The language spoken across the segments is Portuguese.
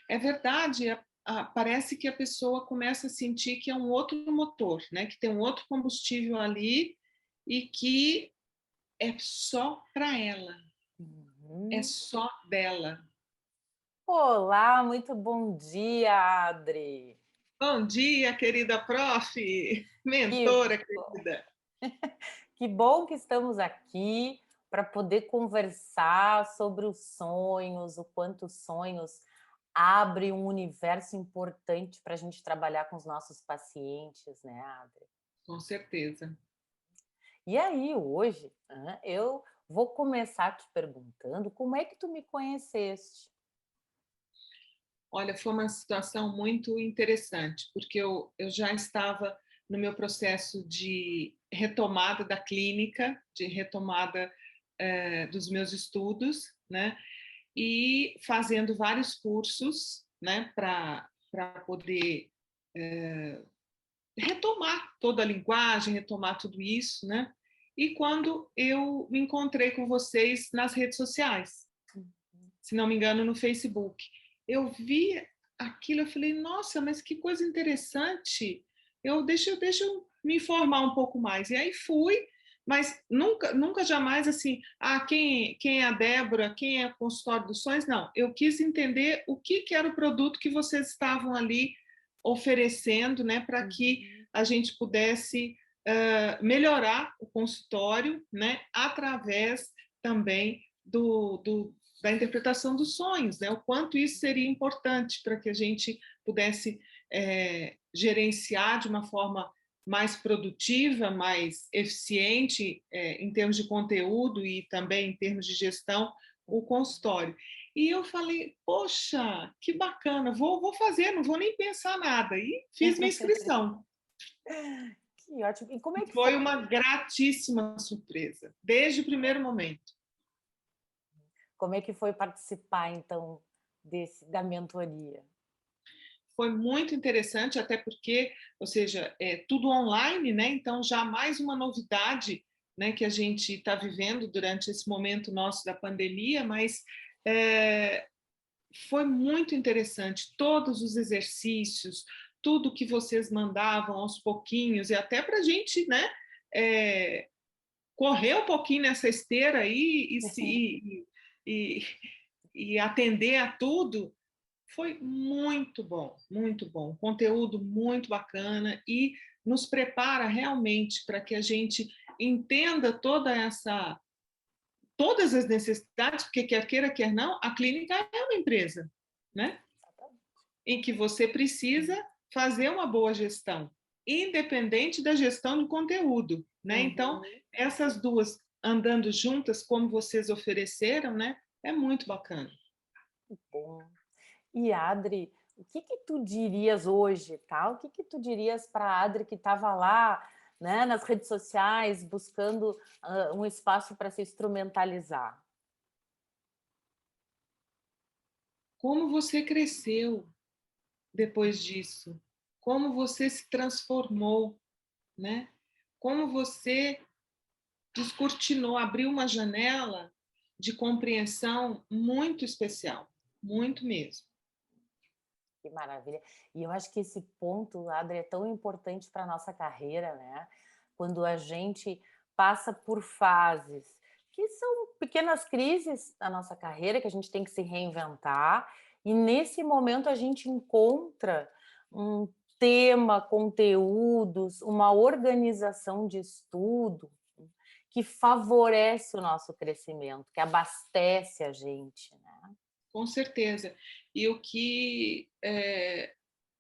É verdade, parece que a pessoa começa a sentir que é um outro motor, né? Que tem um outro combustível ali e que é só para ela, é Uhum. só dela. Olá, muito bom dia, Adri. Bom dia, querida prof, Que mentora bom, querida. que bom que estamos aqui para poder conversar sobre os sonhos, o quanto os sonhos abrem um universo importante para a gente trabalhar com os nossos pacientes, né, Adri? Com certeza. E aí, hoje, eu vou começar te perguntando como é que tu me conheceste? Olha, foi uma situação muito interessante, porque eu já estava no meu processo de retomada da clínica, de retomada dos meus estudos, né? E fazendo vários cursos, né, para poder retomar toda a linguagem, retomar tudo isso, né? E quando eu me encontrei com vocês nas redes sociais, se não me engano, no Facebook. Eu vi aquilo, eu falei, nossa, mas que coisa interessante. Deixa eu me informar um pouco mais. E aí fui, mas nunca jamais assim, quem é a Débora, quem é o consultório dos sonhos? Não, eu quis entender o que era o produto que vocês estavam ali oferecendo, né, para que Uhum. a gente pudesse melhorar o consultório, né, através também da interpretação dos sonhos, né? O quanto isso seria importante para que a gente pudesse gerenciar de uma forma mais produtiva, mais eficiente, em termos de conteúdo e também em termos de gestão, o consultório. E eu falei, poxa, que bacana, vou fazer, não vou nem pensar nada. E fiz minha inscrição. Que ótimo. E como é que foi? Foi uma gratíssima surpresa, desde o primeiro momento. Como é que foi participar, então, da mentoria? Foi muito interessante, até porque, ou seja, é tudo online, né? Então, já mais uma novidade, né, que a gente está vivendo durante esse momento nosso da pandemia, mas é, foi muito interessante. Todos os exercícios, tudo que vocês mandavam aos pouquinhos, e até para a gente, né, é, correr um pouquinho nessa esteira aí e, e atender a tudo. Foi muito bom, muito bom. Conteúdo muito bacana e nos prepara realmente para que a gente entenda todas as necessidades, porque quer queira, quer não, a clínica é uma empresa, né? Em que você precisa fazer uma boa gestão, independente da gestão do conteúdo, né? Então, Uhum. essas duas andando juntas, como vocês ofereceram, né? É muito bacana. Bom. E Adri, o que que tu dirias hoje, tá? O que que tu dirias para a Adri que estava lá, né, nas redes sociais, buscando um espaço para se instrumentalizar? Como você cresceu depois disso? Como você se transformou, né? Como você descortinou, abriu uma janela de compreensão muito especial, muito mesmo. Que maravilha. E eu acho que esse ponto, Adri, é tão importante para a nossa carreira, né? Quando a gente passa por fases que são pequenas crises da nossa carreira, que a gente tem que se reinventar, e nesse momento a gente encontra um tema, conteúdos, uma organização de estudo que favorece o nosso crescimento, que abastece a gente, né? Com certeza. E o que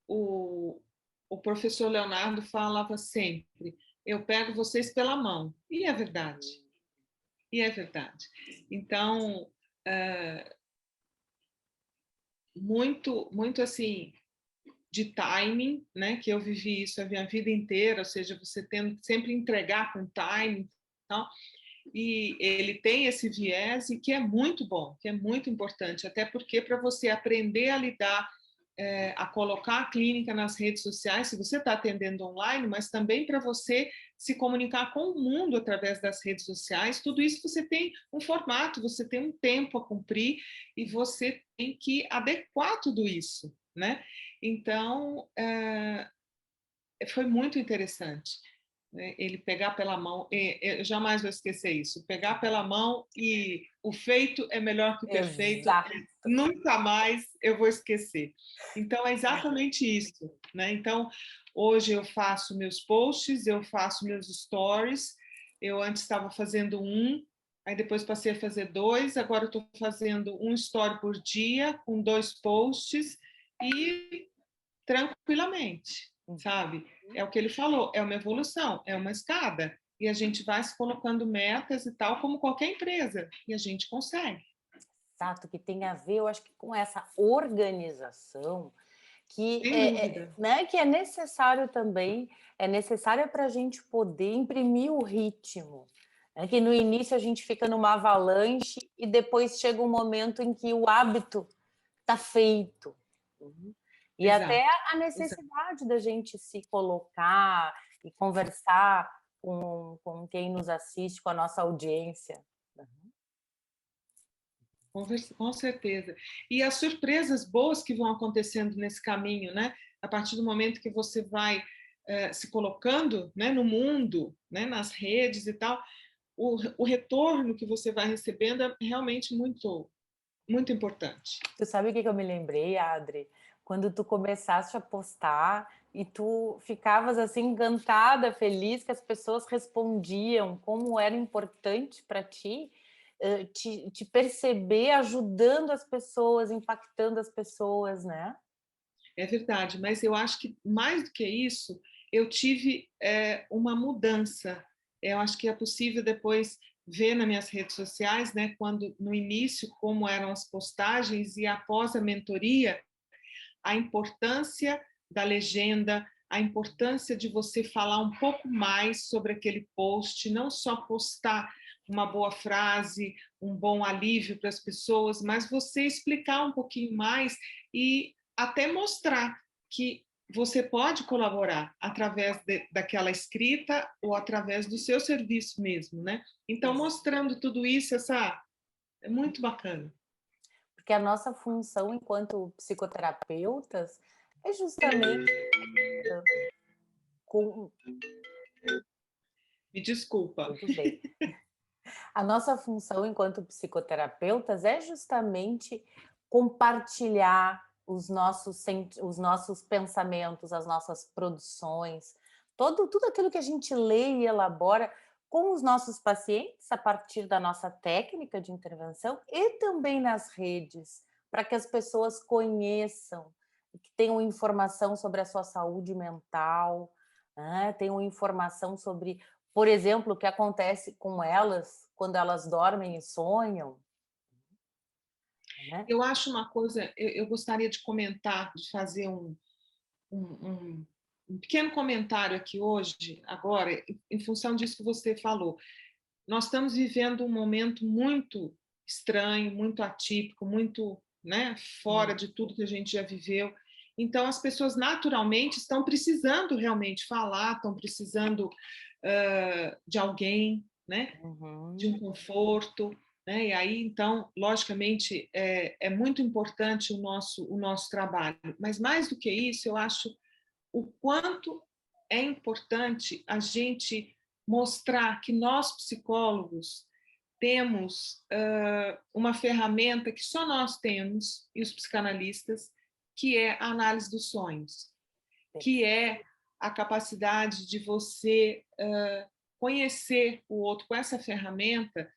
o, o professor Leonardo falava sempre, eu pego vocês pela mão. E é verdade. E é verdade. Então, muito assim, de timing, né? Que eu vivi isso a minha vida inteira, ou seja, você tendo sempre entregar com timing, tal. E ele tem esse viés e que é muito bom, que é muito importante, até porque para você aprender a lidar a colocar a clínica nas redes sociais, se você está atendendo online, mas também para você se comunicar com o mundo através das redes sociais. Tudo isso você tem um formato, você tem um tempo a cumprir e você tem que adequar tudo isso, né? Então, foi muito interessante, né? Ele pegar pela mão, eu jamais vou esquecer isso, pegar pela mão e o feito é melhor que o perfeito, Exato. nunca mais eu vou esquecer. Então, é exatamente isso, né? Então, hoje eu faço meus posts, eu faço meus stories, eu antes estava fazendo um, aí depois passei a fazer dois, agora eu estou fazendo um story por dia, com 2 posts, e tranquilamente, sabe? É o que ele falou, é uma evolução, é uma escada. E a gente vai se colocando metas e tal, como qualquer empresa, e a gente consegue. Exato, que tem a ver, eu acho que com essa organização que Sem dúvida. né, que é necessário também, é necessária para a gente poder imprimir o ritmo. É que no início a gente fica numa avalanche e depois chega um momento em que o hábito está feito. E até Exato. a Exato. necessidade da gente se colocar e conversar com quem nos assiste, com a nossa audiência. Com certeza. E as surpresas boas que vão acontecendo nesse caminho, né? A partir do momento que você vai se colocando, né, no mundo, né, nas redes e tal, o retorno que você vai recebendo é realmente muito, muito importante. Tu sabe o que eu me lembrei, Adri? Quando tu começaste a postar e tu ficavas assim encantada, feliz que as pessoas respondiam, como era importante para ti, te perceber ajudando as pessoas, impactando as pessoas, né? É verdade, mas eu acho que mais do que isso, eu tive uma mudança. Eu acho que é possível depois ver nas minhas redes sociais, né, quando no início como eram as postagens e após a mentoria, a importância da legenda, a importância de você falar um pouco mais sobre aquele post, não só postar uma boa frase, um bom alívio para as pessoas, mas você explicar um pouquinho mais e até mostrar que você pode colaborar através daquela escrita ou através do seu serviço mesmo, né? Então, mostrando tudo isso, é muito bacana. Porque a nossa função enquanto psicoterapeutas é justamente com... Me desculpa. Tudo bem. A nossa função enquanto psicoterapeutas é justamente compartilhar os nossos pensamentos, as nossas produções, tudo aquilo que a gente lê e elabora com os nossos pacientes a partir da nossa técnica de intervenção e também nas redes, para que as pessoas conheçam, que tenham informação sobre a sua saúde mental, né? Tenham informação sobre, por exemplo, o que acontece com elas quando elas dormem e sonham, né? Eu acho uma coisa, eu gostaria de comentar, de fazer um, um, um pequeno comentário aqui hoje, agora, em função disso que você falou. Nós estamos vivendo um momento muito estranho, muito atípico, muito, né, fora de tudo que a gente já viveu. Então, as pessoas naturalmente estão precisando realmente falar, estão precisando de alguém, né, de um conforto, né? E aí, então, logicamente, é muito importante o nosso trabalho. Mas mais do que isso, eu acho o quanto é importante a gente mostrar que nós, psicólogos, temos uma ferramenta que só nós temos, e os psicanalistas, que é a análise dos sonhos, que é a capacidade de você conhecer o outro com essa ferramenta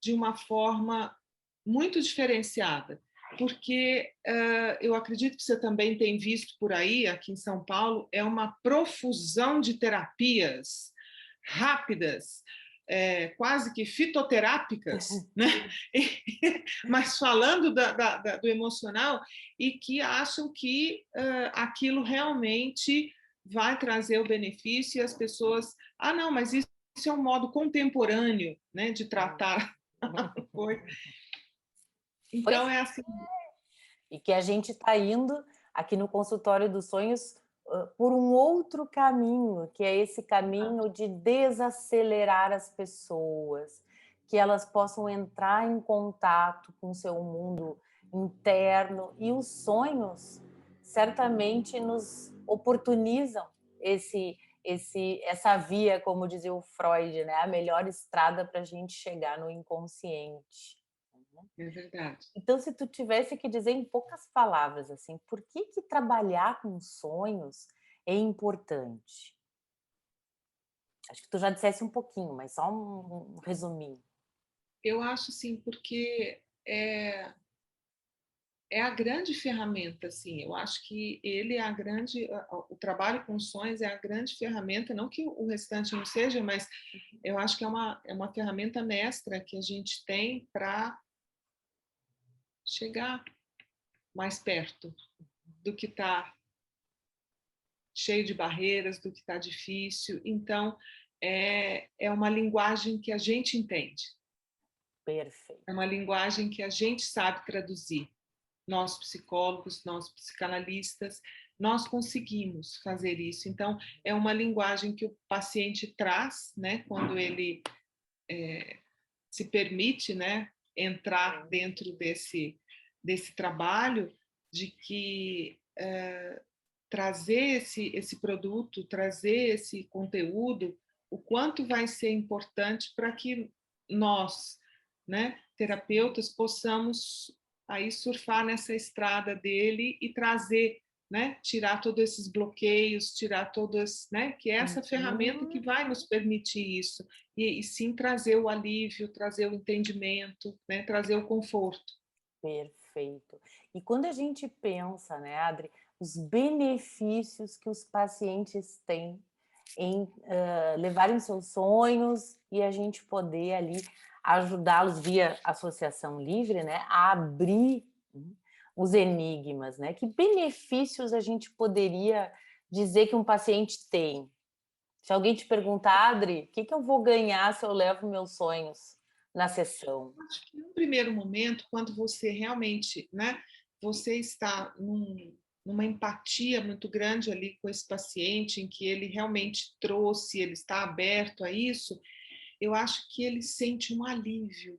de uma forma muito diferenciada, porque eu acredito que você também tem visto por aí, aqui em São Paulo, é uma profusão de terapias rápidas, quase que fitoterápicas, né? Mas falando do emocional, e que acham que aquilo realmente vai trazer o benefício e as pessoas, não, mas isso é um modo contemporâneo, né, de tratar a coisa. Pois Então é assim. e que a gente está indo aqui no consultório dos sonhos por um outro caminho, que é esse caminho de desacelerar as pessoas, que elas possam entrar em contato com o seu mundo interno, e os sonhos certamente nos oportunizam essa via, como dizia o Freud, né? A melhor estrada para a gente chegar no inconsciente. É verdade. Então, se tu tivesse que dizer em poucas palavras, assim, por que trabalhar com sonhos é importante? Acho que tu já dissesse um pouquinho, mas só um resuminho. Eu acho sim, porque é a grande ferramenta, assim. Eu acho que ele é o trabalho com sonhos é a grande ferramenta, não que o restante não seja, mas eu acho que é uma ferramenta mestra que a gente tem para chegar mais perto do que está cheio de barreiras, do que está difícil. Então, é uma linguagem que a gente entende, Perfeito. é uma linguagem que a gente sabe traduzir. Nós psicólogos, nós psicanalistas, nós conseguimos fazer isso. Então, é uma linguagem que o paciente traz, né, quando ele se permite, né, entrar dentro desse trabalho, de que trazer esse produto, trazer esse conteúdo, o quanto vai ser importante para que nós, né, terapeutas, possamos aí surfar nessa estrada dele e trazer, né, tirar todos esses bloqueios, tirar todas, né, que é essa ferramenta que vai nos permitir isso, e sim trazer o alívio, trazer o entendimento, né, trazer o conforto. Perfeito. E quando a gente pensa, né, Adri, os benefícios que os pacientes têm em levarem seus sonhos e a gente poder ali ajudá-los via associação livre, né, a abrir os enigmas, né? Que benefícios a gente poderia dizer que um paciente tem? Se alguém te perguntar, Adri, o que eu vou ganhar se eu levo meus sonhos na sessão? Acho que num primeiro momento, quando você realmente, né, você está numa empatia muito grande ali com esse paciente, em que ele realmente trouxe, ele está aberto a isso, eu acho que ele sente um alívio.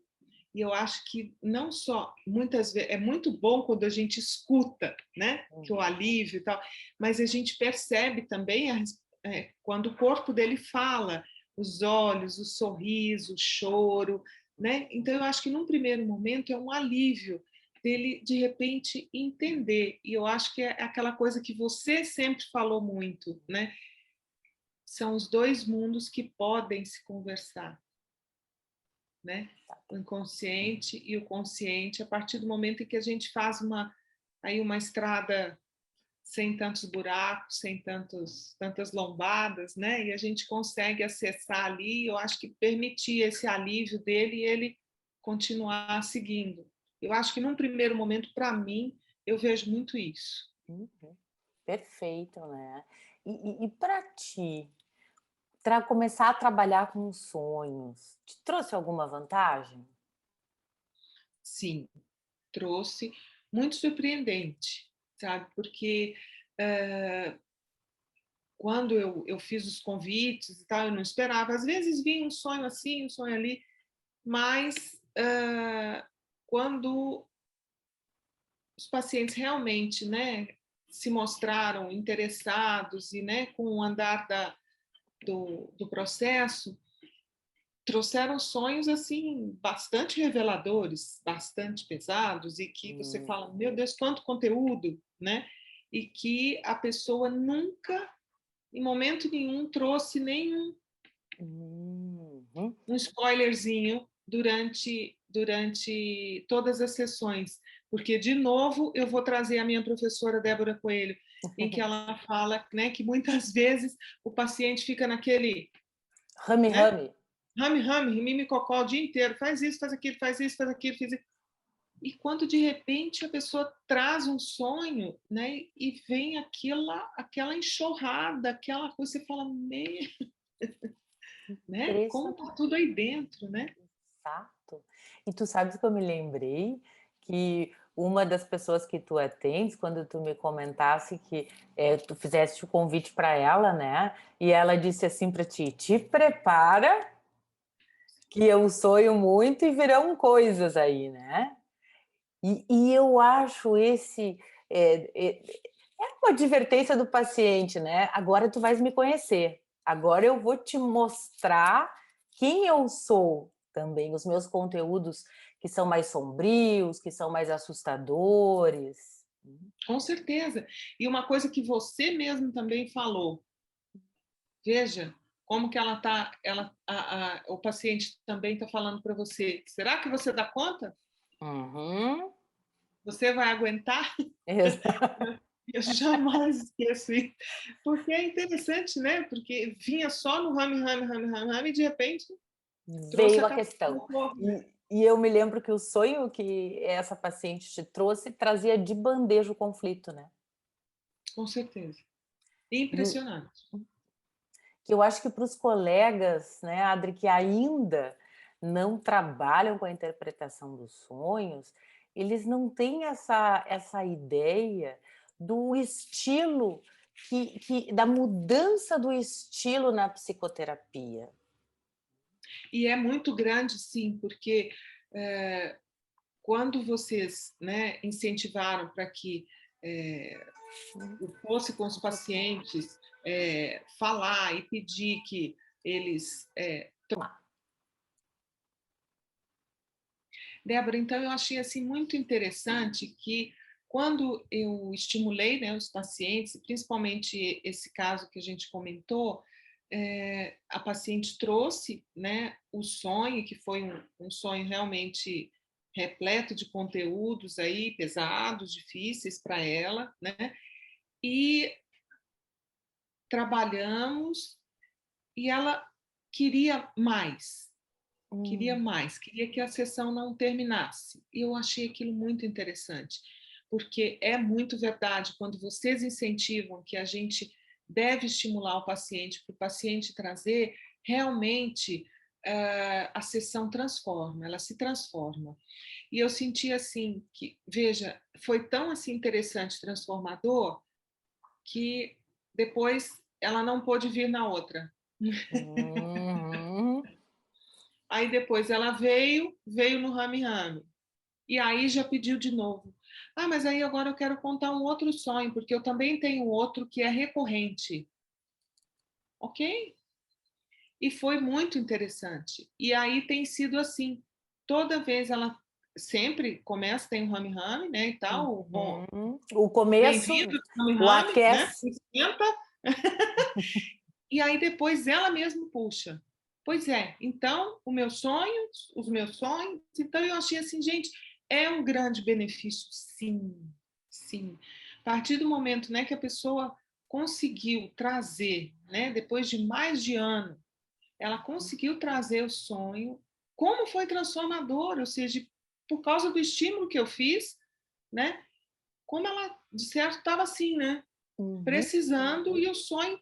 E eu acho que não só, muitas vezes, é muito bom quando a gente escuta, né, que o alívio e tal, mas a gente percebe também quando o corpo dele fala, os olhos, o sorriso, o choro, né? Então eu acho que num primeiro momento é um alívio dele de repente entender. E eu acho que é aquela coisa que você sempre falou muito, né? São os dois mundos que podem se conversar, né? O inconsciente e o consciente, a partir do momento em que a gente faz uma estrada sem tantos buracos, sem tantas lombadas, né? E a gente consegue acessar ali, eu acho que permitir esse alívio dele e ele continuar seguindo. Eu acho que num primeiro momento, para mim, eu vejo muito isso. Uhum. Perfeito, né? E para ti, começar a trabalhar com sonhos, te trouxe alguma vantagem? Sim, trouxe muito surpreendente, sabe? Porque uh, quando eu fiz os convites e tal, eu não esperava. Às vezes vinha um sonho assim, um sonho ali, mas quando os pacientes realmente, né, se mostraram interessados e, né, com o andar do processo, trouxeram sonhos assim bastante reveladores, bastante pesados e que você fala, meu Deus, quanto conteúdo, né? E que a pessoa nunca, em momento nenhum, trouxe nenhum Uhum. um spoilerzinho durante todas as sessões, porque de novo eu vou trazer a minha professora Débora Coelho, em que ela fala, né, que muitas vezes o paciente fica naquele, né, Rame-rame. rame-rame, mimicocó o dia inteiro, faz isso, faz aquilo, faz isso, faz aquilo, faz isso. E quando de repente a pessoa traz um sonho, né, e vem aquela enxurrada, aquela coisa, você fala, né, como tá Impressionante. tudo aí dentro, né? Exato. E tu sabes que eu me lembrei que uma das pessoas que tu atendes, quando tu me comentasse que tu fizeste o convite para ela, né? E ela disse assim para ti: te prepara, que eu sonho muito e virão coisas aí, né? E eu acho esse. É uma advertência do paciente, né? Agora tu vais me conhecer. Agora eu vou te mostrar quem eu sou também, os meus conteúdos que são mais sombrios, que são mais assustadores. Com certeza. E uma coisa que você mesmo também falou, veja como que ela tá, o paciente também está falando para você. Será que você dá conta? Uhum. Você vai aguentar? Eu jamais esqueço isso. Porque é interessante, né? Porque vinha só no rame, rame, rame, rame, rame, e de repente trouxe Veio a a questão. catástrofe. E eu me lembro que o sonho que essa paciente te trouxe trazia de bandeja o conflito, né? Com certeza. E Impressionante. que eu acho que para os colegas, né, Adri, que ainda não trabalham com a interpretação dos sonhos, eles não têm essa ideia do estilo, da mudança do estilo na psicoterapia. E é muito grande, sim, porque quando vocês, né, incentivaram para que eu fosse com os pacientes falar e pedir que eles. Débora, então eu achei assim muito interessante que quando eu estimulei, né, os pacientes, principalmente esse caso que a gente comentou, a paciente trouxe, né, o sonho, que foi um sonho realmente repleto de conteúdos aí pesados, difíceis para ela, né? E trabalhamos e ela queria mais, queria que a sessão não terminasse. E eu achei aquilo muito interessante, porque é muito verdade, quando vocês incentivam que a gente deve estimular o paciente, para o paciente trazer, realmente a sessão transforma, ela se transforma. E eu senti assim, que, veja, foi tão assim interessante, transformador, que depois ela não pôde vir na outra. Uhum. Aí depois ela veio no Rame Rame. E aí já pediu de novo. Ah, mas aí agora eu quero contar um outro sonho, porque eu também tenho outro que é recorrente. Ok? E foi muito interessante. E aí tem sido assim. Toda vez ela sempre começa, tem um Rame Rame, né? E tal. Bom, O começo, bem-vindo, Rame o Rame, né? aquece. Se senta. E aí depois ela mesma puxa. Pois é, então os meus sonhos, então eu achei assim, gente, é um grande benefício, sim, sim. A partir do momento, né, que a pessoa conseguiu trazer, né, depois de mais de ano, ela conseguiu trazer o sonho, como foi transformador, ou seja, por causa do estímulo que eu fiz, né, como ela, de certo, estava assim, né, Uhum. precisando, e o sonho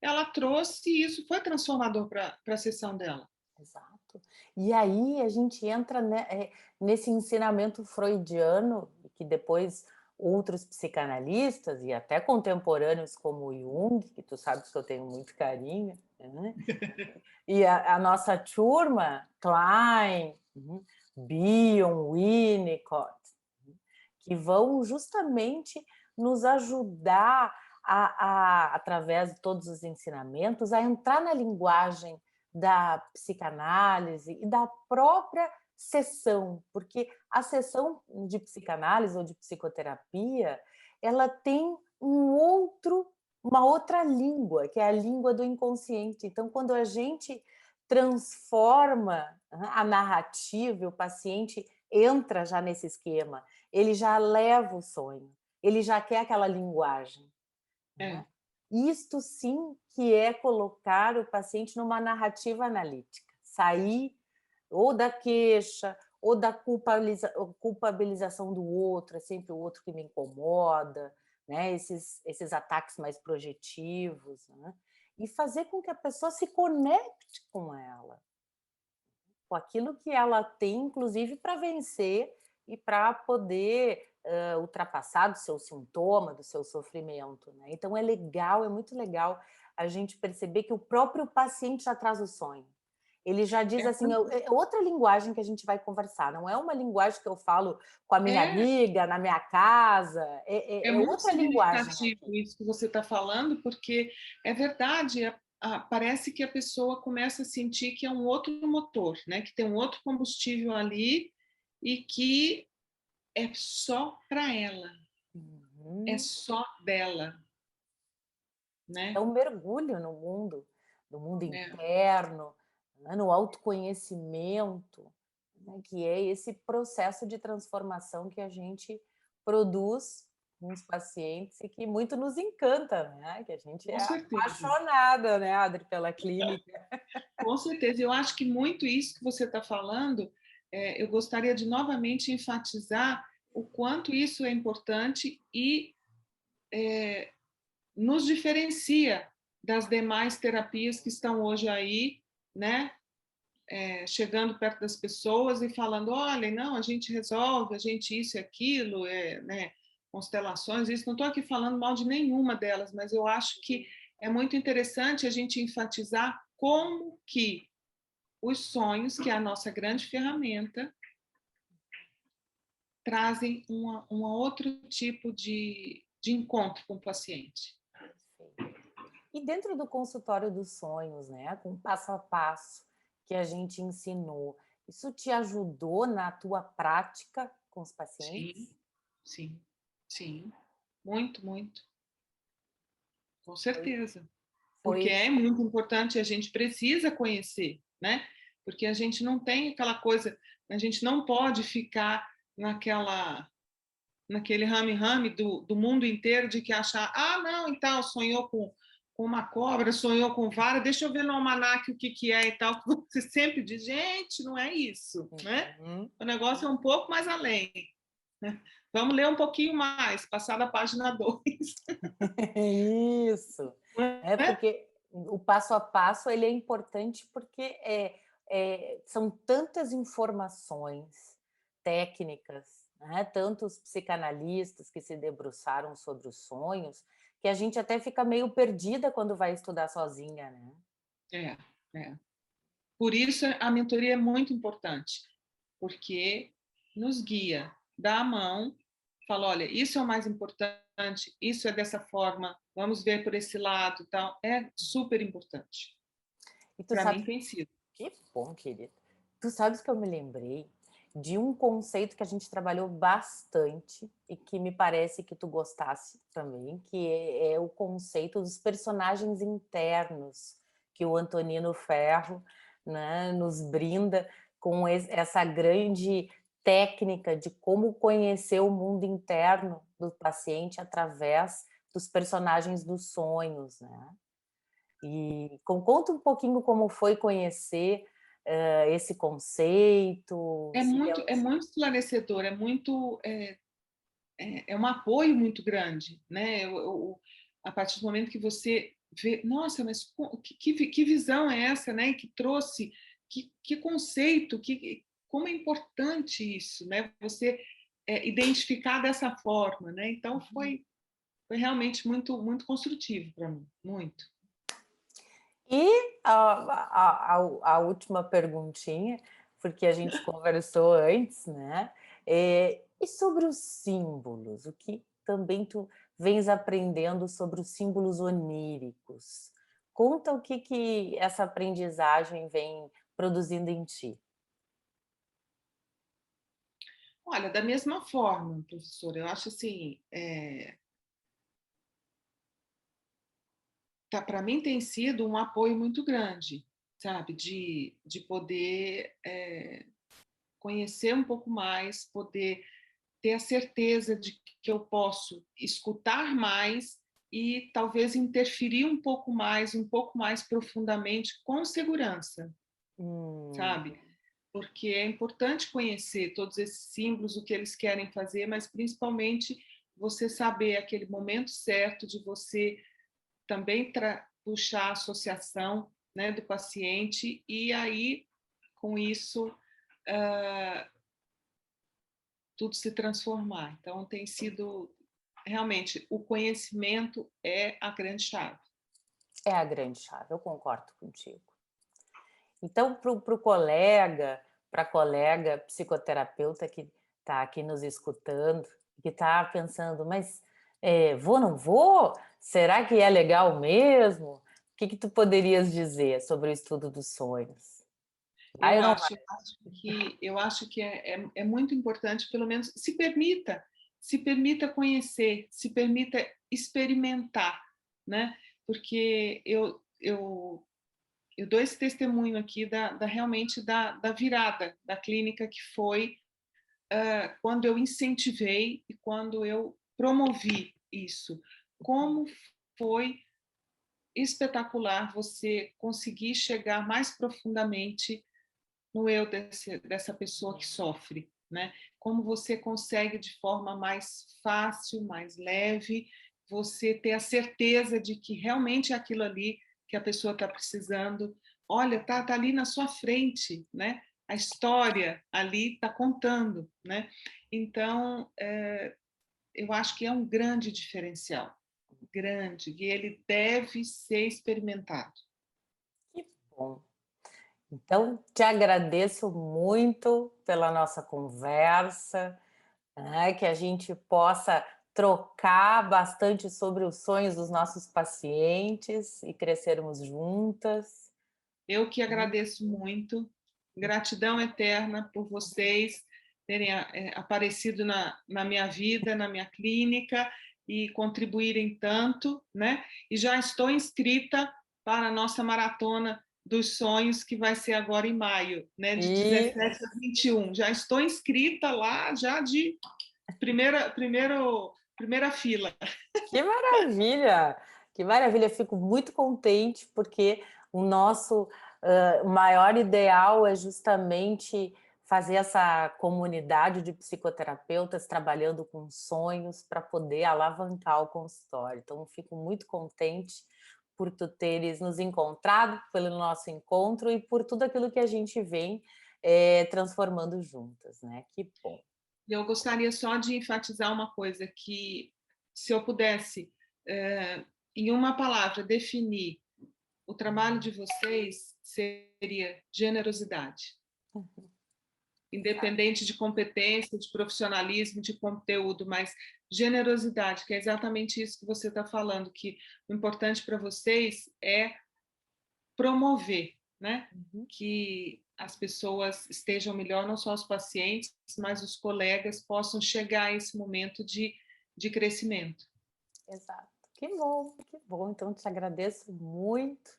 ela trouxe e isso foi transformador para a sessão dela. Exato. E aí a gente entra, né, nesse ensinamento freudiano, que depois outros psicanalistas e até contemporâneos como o Jung, que tu sabes que eu tenho muito carinho, né? E a nossa turma, Klein, Bion, Winnicott, que vão justamente nos ajudar através de todos os ensinamentos, a entrar na linguagem da psicanálise e da própria sessão, porque a sessão de psicanálise ou de psicoterapia, ela tem uma outra língua, que é a língua do inconsciente. Então, quando a gente transforma a narrativa, o paciente entra já nesse esquema, ele já leva o sonho, ele já quer aquela linguagem. É, Né? Isto sim que é colocar o paciente numa narrativa analítica, sair ou da queixa, ou da culpabilização do outro, é sempre o outro que me incomoda, né? Esses ataques mais projetivos, né? E fazer com que a pessoa se conecte com ela, com aquilo que ela tem, inclusive para vencer e para poder ultrapassar do seu sintoma, do seu sofrimento, né? Então é legal, é muito legal a gente perceber que o próprio paciente já traz o sonho. Ele já diz É, assim, é outra linguagem que a gente vai conversar, não é uma linguagem que eu falo com a minha é, amiga, na minha casa, é é muito outra linguagem significativo aqui. isso que você está falando, porque é verdade, parece que a pessoa começa a sentir que é um outro motor, né? Que tem um outro combustível ali e que é só para ela, é Uhum. só dela, É né? um mergulho no mundo É, interno, né, no autoconhecimento, né, que é esse processo de transformação que a gente produz com os pacientes e que muito nos encanta, né? Que a gente com é certeza. apaixonada, né, Adri, pela clínica. Com certeza, eu acho que muito isso que você está falando, eu gostaria de novamente enfatizar o quanto isso é importante e nos diferencia das demais terapias que estão hoje aí, né? Chegando perto das pessoas e falando, olha, não, a gente resolve, a gente isso e aquilo, né? Constelações, isso. Não estou aqui falando mal de nenhuma delas, mas eu acho que é muito interessante a gente enfatizar como que os sonhos, que é a nossa grande ferramenta, trazem um outro tipo de encontro com o paciente. E dentro do consultório dos sonhos, né, com o passo a passo que a gente ensinou, isso te ajudou na tua prática com os Sim, pacientes? sim, sim. Muito, muito. Com Foi, certeza. Porque foi é muito importante, a gente precisa conhecer, né? Porque a gente não tem aquela coisa, a gente não pode ficar naquele rame-rame do mundo inteiro de que achar, ah, não, então, sonhou com uma cobra, sonhou com vara, deixa eu ver no almanaque o que, que é e tal, que você sempre diz, gente, não é isso, né? Uhum. O negócio é um pouco mais além, né? Vamos ler um pouquinho mais, passar da página 2. Isso. É Né? porque o passo a passo ele é importante porque são tantas informações técnicas, né? Tantos psicanalistas que se debruçaram sobre os sonhos, que a gente até fica meio perdida quando vai estudar sozinha, né? É, é. Por isso a mentoria é muito importante, porque nos guia, dá a mão, fala, olha, isso é o mais importante, isso é dessa forma, vamos ver por esse lado, tal. É super importante. E tu Para sabe mim tem sido. que bom, querida. Tu sabes que eu me lembrei de um conceito que a gente trabalhou bastante e que me parece que tu gostasse também, que é o conceito dos personagens internos, que o Antonino Ferro, né, nos brinda com essa grande técnica de como conhecer o mundo interno do paciente através dos personagens dos sonhos, né? E conta um pouquinho como foi conhecer, esse conceito, se É realiza muito esclarecedor, é um apoio muito grande, né? A partir do momento que você vê, nossa, mas que visão é essa, né? Que trouxe, que conceito, como é importante isso, né? Você identificar dessa forma, né? Então foi realmente muito, muito construtivo para mim, muito. E a última perguntinha, porque a gente conversou antes, né, e sobre os símbolos? O que também tu vens aprendendo sobre os símbolos oníricos? Conta o que essa aprendizagem vem produzindo em ti. Olha, da mesma forma, professora, eu acho assim, tá, para mim tem sido um apoio muito grande, sabe, de poder conhecer um pouco mais, poder ter a certeza de que eu posso escutar mais e talvez interferir um pouco mais profundamente com segurança, Hum. sabe? Porque é importante conhecer todos esses símbolos, o que eles querem fazer, mas principalmente você saber aquele momento certo de você também puxar a associação, né, do paciente e aí com isso tudo se transformar. Então, tem sido realmente o conhecimento é a grande chave. É a grande chave, eu concordo contigo. Então, para o colega, para a colega psicoterapeuta que está aqui nos escutando, que está pensando, mas vou, não vou? Será que é legal mesmo? O que tu poderias dizer sobre o estudo dos sonhos? Vai Eu ou não acho, vai? eu acho que é muito importante, pelo menos, se permita conhecer, se permita experimentar, né? Porque eu dou esse testemunho aqui realmente da virada da clínica, que foi quando eu incentivei e quando eu promovi isso. Como foi espetacular você conseguir chegar mais profundamente no eu dessa pessoa que sofre, né? Como você consegue de forma mais fácil, mais leve, você ter a certeza de que realmente é aquilo ali que a pessoa está precisando. Olha, tá ali na sua frente, né? A história ali está contando, né? Então, eu acho que é um grande diferencial, grande, e ele deve ser experimentado. Que bom. Então, te agradeço muito pela nossa conversa, né, que a gente possa trocar bastante sobre os sonhos dos nossos pacientes e crescermos juntas. Eu que agradeço muito, gratidão eterna por vocês terem aparecido na minha vida, na minha clínica e contribuírem tanto, né? E já estou inscrita para a nossa maratona dos sonhos, que vai ser agora em maio, né? De E 17 a 21. Já estou inscrita lá, já de primeira fila. que maravilha! Que maravilha! Fico muito contente porque o nosso maior ideal é justamente fazer essa comunidade de psicoterapeutas trabalhando com sonhos para poder alavancar o consultório. Então, fico muito contente por tu teres nos encontrado, pelo nosso encontro e por tudo aquilo que a gente vem transformando juntas, né? Que bom. Eu gostaria só de enfatizar uma coisa, que se eu pudesse, em uma palavra, definir o trabalho de vocês, seria generosidade. Independente de competência, de profissionalismo, de conteúdo, mas generosidade, que é exatamente isso que você está falando, que o importante para vocês é promover, né? Uhum. Que as pessoas estejam melhor, não só os pacientes, mas os colegas possam chegar a esse momento de crescimento. Exato. Que bom, que bom. Então, te agradeço muito.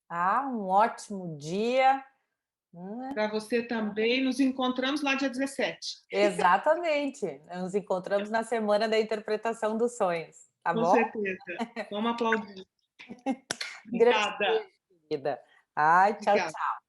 Ah, um ótimo dia. Hum, Para você também, nos encontramos lá dia 17. Exatamente. Nos encontramos na semana da interpretação dos sonhos, tá Com bom? certeza. Vamos aplaudir. Grande Obrigada. beijo, querida. Ai, tchau, Obrigada. tchau.